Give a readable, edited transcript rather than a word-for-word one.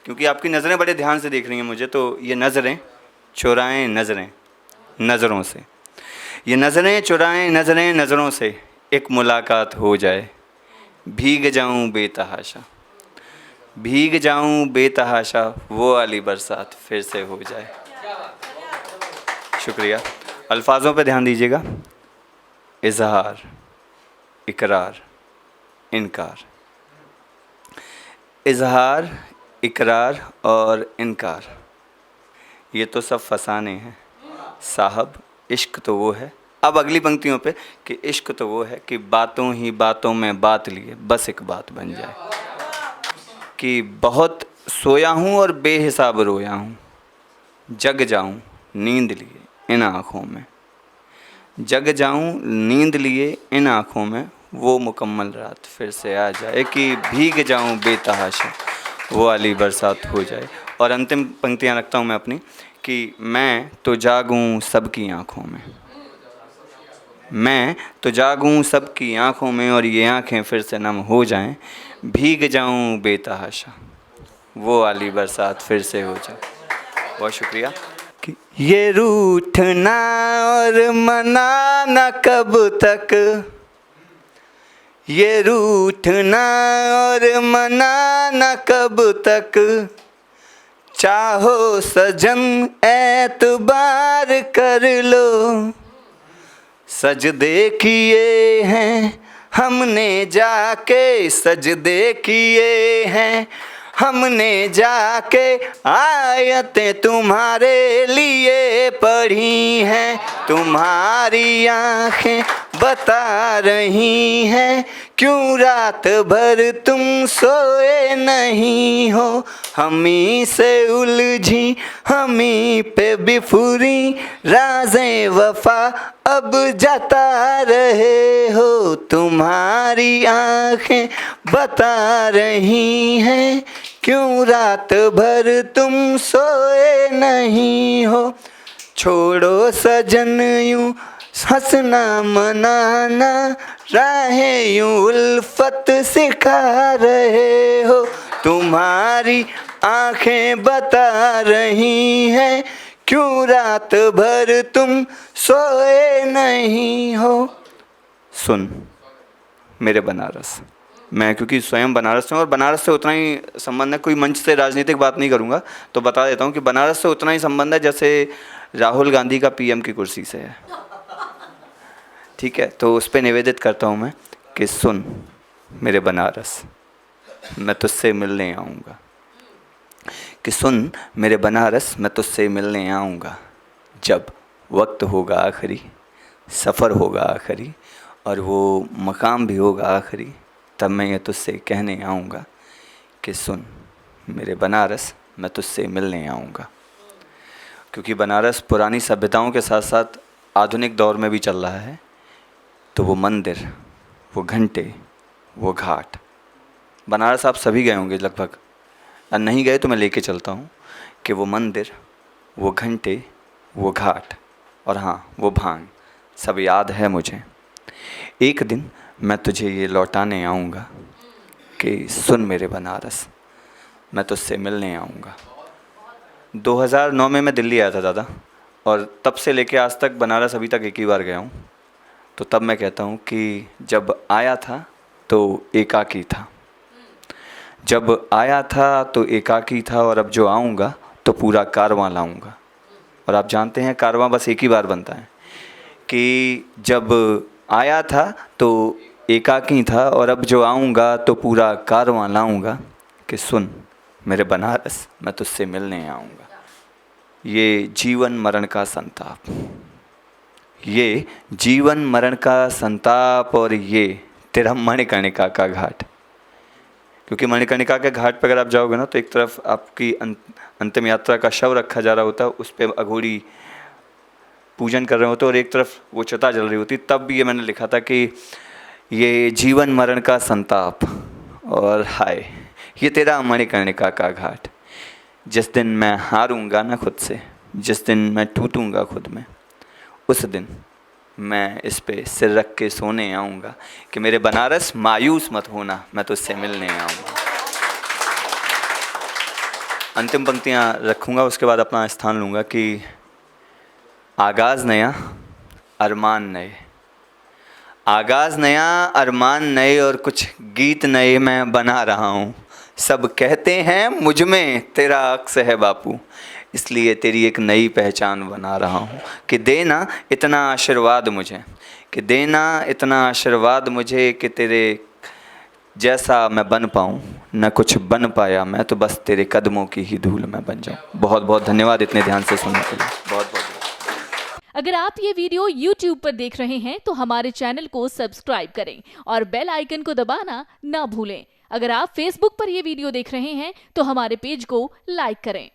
क्योंकि आपकी नज़रें बड़े ध्यान से देख रही हैं मुझे, तो ये नज़रें चुराएं नज़रें नज़रों से, ये नज़रें चुराएं नज़रें नज़रों से, एक मुलाकात हो जाए, भीग जाऊं बेतहाशा, भीग जाऊं बेतहाशा, वो वाली बरसात फिर से हो जाए। शुक्रिया। अल्फाजों पे ध्यान दीजिएगा। इजहार, इकरार, इनकार। इजहार, इकरार और इनकार, ये तो सब फसाने हैं साहब। इश्क तो वो है, अब अगली पंक्तियों पे, कि इश्क तो वो है कि बातों ही बातों में बात लिए बस एक बात बन जाए। कि बहुत सोया हूँ और बेहिसाब रोया हूँ, जग जाऊँ नींद लिए इन आँखों में, जग जाऊँ नींद लिए इन आँखों में, वो मुकम्मल रात फिर से आ जाए, कि भीग जाऊँ बेतहाशा, वो वाली बरसात हो जाए। और अंतिम पंक्तियाँ रखता हूँ मैं अपनी, कि मैं तो जागूँ सबकी आँखों में, मैं तो जागूँ सबकी आँखों में, और ये आँखें फिर से नम हो जाएं, भीग जाऊँ बेतहाशा, वो वाली बरसात फिर से हो जाए। बहुत शुक्रिया। कि ये रूठना और मनाना कब तक, ये रूठना और मनाना कब तक, चाहो सजन एतबार कर लो, सजदे किए हैं हमने जाके, सजदे किए हैं हमने जाके, आयतें तुम्हारे लिए पढ़ी हैं, तुम्हारी आँखें बता रही हैं, क्यों रात भर तुम सोए नहीं हो, हमी से उलझी हमी पे बिफुरी, राज़े वफा अब जता रहे हो, तुम्हारी आँखें बता रही हैं, क्यों रात भर तुम सोए नहीं हो, छोड़ो सजन यूं हंसना मनाना, राहें यूं उल्फत सिखा रहे हो, तुम्हारी आँखें बता रही हैं, क्यों रात भर तुम सोए नहीं हो। सुन मेरे बनारस, मैं क्योंकि स्वयं बनारस से हूँ और बनारस से उतना ही संबंध है, कोई मंच से राजनीतिक बात नहीं करूँगा, तो बता देता हूँ कि बनारस से उतना ही संबंध है जैसे राहुल गांधी का पीएम की कुर्सी से है। ठीक है, तो उस पर निवेदित करता हूँ मैं कि सुन मेरे बनारस, मैं तुझसे मिलने आऊँगा, कि सुन मेरे बनारस, मैं तुझसे मिलने आऊँगा, जब वक्त होगा आखिरी, सफ़र होगा आखिरी, और वो मकाम भी होगा आखिरी, तब मैं ये तुझसे कहने आऊँगा कि सुन मेरे बनारस, मैं तुझसे मिलने आऊँगा। क्योंकि बनारस पुरानी सभ्यताओं के साथ साथ आधुनिक दौर में भी चल रहा है, तो वो मंदिर, वो घंटे, वो घाट, बनारस आप सभी गए होंगे लगभग, और नहीं गए तो मैं लेके चलता हूँ, कि वो मंदिर, वो घंटे, वो घाट, और हाँ वो भांग, सब याद है मुझे। एक दिन मैं तुझे ये लौटाने आऊँगा कि सुन मेरे बनारस, मैं तुझसे मिलने आऊँगा। 2009 में मैं दिल्ली आया था दादा, और तब से लेके आज तक बनारस अभी तक एक ही बार गया हूँ। तो तब मैं कहता हूँ कि जब आया था तो एकाकी था, जब आया था तो एकाकी था, और अब जो आऊँगा तो पूरा कारवां लाऊँगा। और आप जानते हैं कारवां बस एक ही बार बनता है, कि जब आया था तो एकाकी था, और अब जो आऊँगा तो पूरा कारवां लाऊँगा, कि सुन मेरे बनारस, मैं तुझसे मिलने आऊँगा। ये जीवन मरण का संताप, ये जीवन मरण का संताप, और ये तेरा मणिकर्णिका का घाट। क्योंकि मणिकर्णिका के घाट पर अगर आप जाओगे ना, तो एक तरफ आपकी अंतिम यात्रा का शव रखा जा रहा होता है, उस पर अघोरी पूजन कर रहे होते, और एक तरफ वो चिता जल रही होती। तब भी ये मैंने लिखा था कि ये जीवन मरण का संताप, और हाय ये तेरा मणिकर्णिका का घाट। जिस दिन मैं हारूंगा ना खुद से, जिस दिन मैं टूटूंगा खुद में, उस दिन मैं इस पे सिर रख के सोने आऊँगा कि मेरे बनारस मायूस मत होना, मैं तुझसे मिलने आऊँगा। अंतिम पंक्तियाँ रखूँगा, उसके बाद अपना स्थान लूँगा कि आगाज़ नया अरमान नए, आगाज़ नया अरमान नए और कुछ गीत नए मैं बना रहा हूँ। सब कहते हैं मुझ में तेरा अक्स है बापू, इसलिए तेरी एक नई पहचान बना रहा हूँ। कि देना इतना आशीर्वाद मुझे, कि देना इतना आशीर्वाद मुझे कि तेरे जैसा मैं बन पाऊँ। न कुछ बन पाया मैं तो बस तेरे कदमों की ही धूल में बन जाऊँ। बहुत बहुत धन्यवाद इतने ध्यान से सुनने के लिए। बहुत बहुत अगर आप ये वीडियो YouTube पर देख रहे हैं तो हमारे चैनल को सब्सक्राइब करें और बेल आइकन को दबाना ना भूलें। अगर आप Facebook पर ये वीडियो देख रहे हैं तो हमारे पेज को लाइक करें।